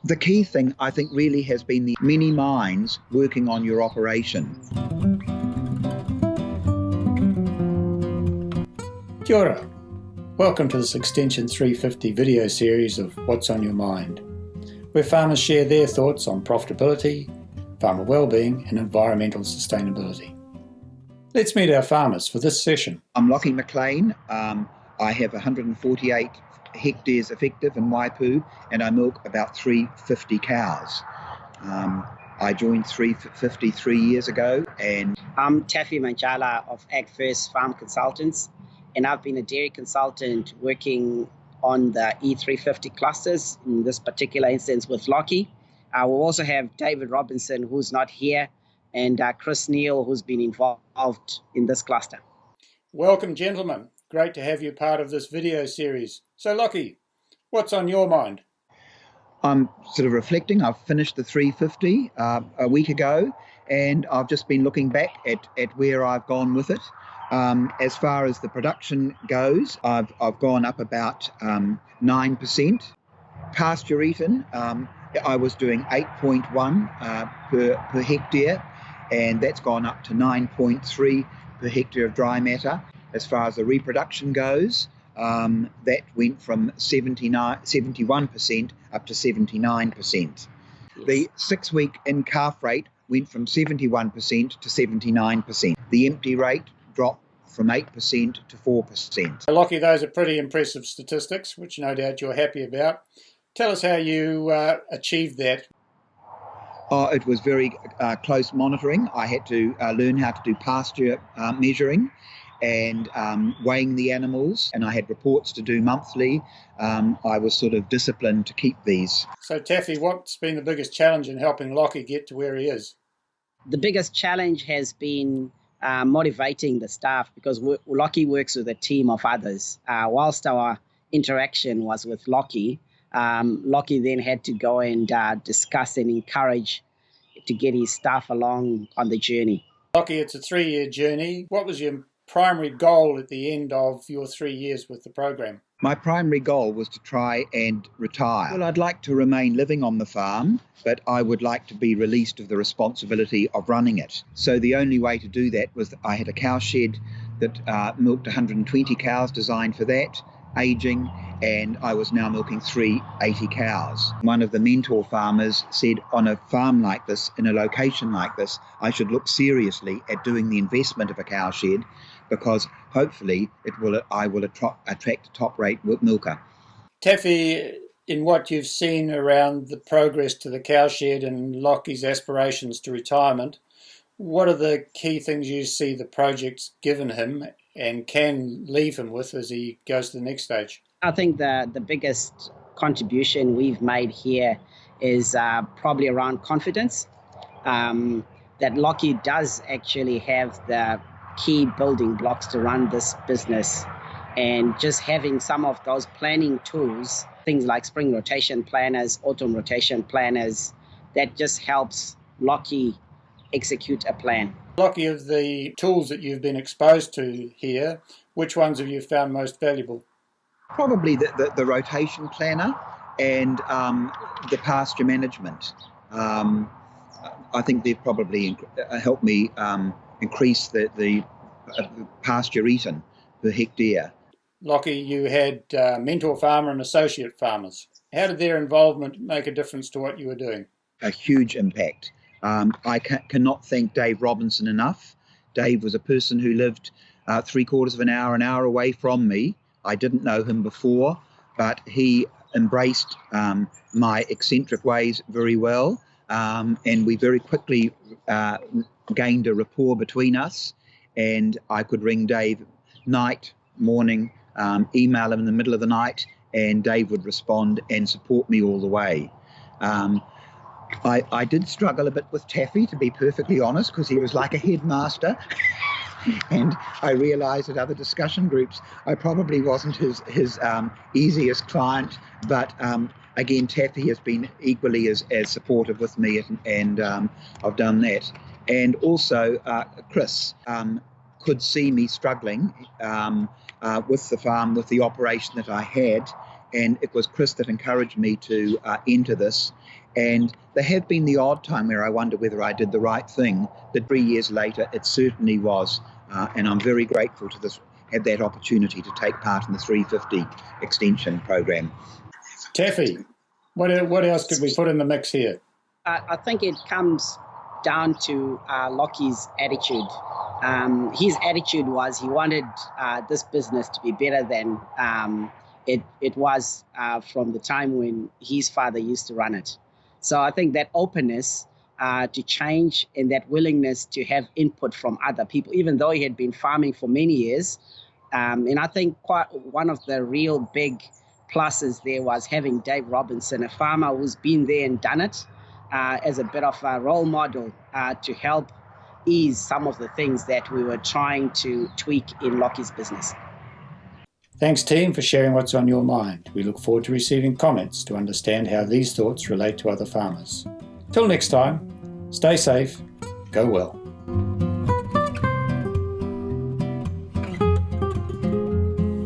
The key thing, I think, really has been the many minds working on your operation. Kia ora. Welcome to this Extension 350 video series of What's on Your Mind, where farmers share their thoughts on profitability, farmer wellbeing and environmental sustainability. Let's meet our farmers for this session. I'm Lachie McLean. I have 148 hectares effective in Waipu, and I milk about 350 cows. I joined 350 3 years ago, and I'm Tafi Manjala of AgFirst Farm Consultants, and I've been a dairy consultant working on the E350 clusters, in this particular instance with Lachie. We'll also have David Robinson, who's not here, and Chris Neal, who's been involved in this cluster. Welcome, gentlemen. Great to have you part of this video series. So, Lachie, what's on your mind? I'm sort of reflecting. I've finished the 350 a week ago, and I've just been looking back at where I've gone with it. As far as the production goes, I've gone up about 9%. Pasture eaten, I was doing 8.1 per hectare, and that's gone up to 9.3 per hectare of dry matter. As far as the reproduction goes, that went from 71% up to 79%. Yes. The 6-week in-calf rate went from 71% to 79%. The empty rate dropped from 8% to 4%. Lachie, those are pretty impressive statistics, which no doubt you're happy about. Tell us how you achieved that. It was very close monitoring. I had to learn how to do pasture measuring and weighing the animals, and I had reports to do monthly. I was sort of disciplined to keep these. So, Tafi, what's been the biggest challenge in helping Lachie get to where he is? The biggest challenge has been motivating the staff, because Lachie works with a team of others. Whilst our interaction was with Lachie, Lachie then had to go and discuss and encourage to get his staff along on the journey. Lachie, it's a 3-year journey. What was your primary goal at the end of your 3 years with the program? My primary goal was to try and retire. Well, I'd like to remain living on the farm, but I would like to be released of the responsibility of running it. So the only way to do that was that I had a cow shed that milked 120 cows, designed for that, aging, and I was now milking 380 cows. One of the mentor farmers said, on a farm like this, in a location like this, I should look seriously at doing the investment of a cow shed, because hopefully I will attract a top-rate milker. Tafi, in what you've seen around the progress to the cowshed and Lachie's aspirations to retirement, what are the key things you see the project's given him and can leave him with as he goes to the next stage? I think the biggest contribution we've made here is probably around confidence, that Lachie does actually have the key building blocks to run this business, and just having some of those planning tools, things like spring rotation planners, autumn rotation planners, that just helps Lachie execute a plan. Lachie, of the tools that you've been exposed to here, which ones have you found most valuable? Probably the rotation planner and the pasture management. I think they've probably helped me increase the pasture eaten per hectare. Lachie, you had mentor farmer and associate farmers. How did their involvement make a difference to what you were doing? A huge impact. I cannot thank Dave Robinson enough. Dave was a person who lived 3/4 of an hour away from me. I didn't know him before, but he embraced my eccentric ways very well, and we very quickly gained a rapport between us, and I could ring Dave night, morning, email him in the middle of the night, and Dave would respond and support me all the way. I did struggle a bit with Tafi, to be perfectly honest, because he was like a headmaster. And I realised at other discussion groups I probably wasn't his easiest client, but again, Tafi has been equally as supportive with me, and I've done that. And also Chris could see me struggling with the farm, with the operation that I had, and it was Chris that encouraged me to enter this. And there have been the odd time where I wonder whether I did the right thing, but 3 years later it certainly was, and I'm very grateful to have that opportunity to take part in the 350 extension program. Tafi, what else could we put in the mix here? I think it comes down to Lachie's attitude. His attitude was he wanted this business to be better than it was from the time when his father used to run it. So I think that openness to change and that willingness to have input from other people, even though he had been farming for many years. And I think one of the real big pluses there was having Dave Robinson, a farmer who's been there and done it, as a bit of a role model to help ease some of the things that we were trying to tweak in Lachie's business. Thanks, team, for sharing what's on your mind. We look forward to receiving comments to understand how these thoughts relate to other farmers. Till next time, stay safe, go well.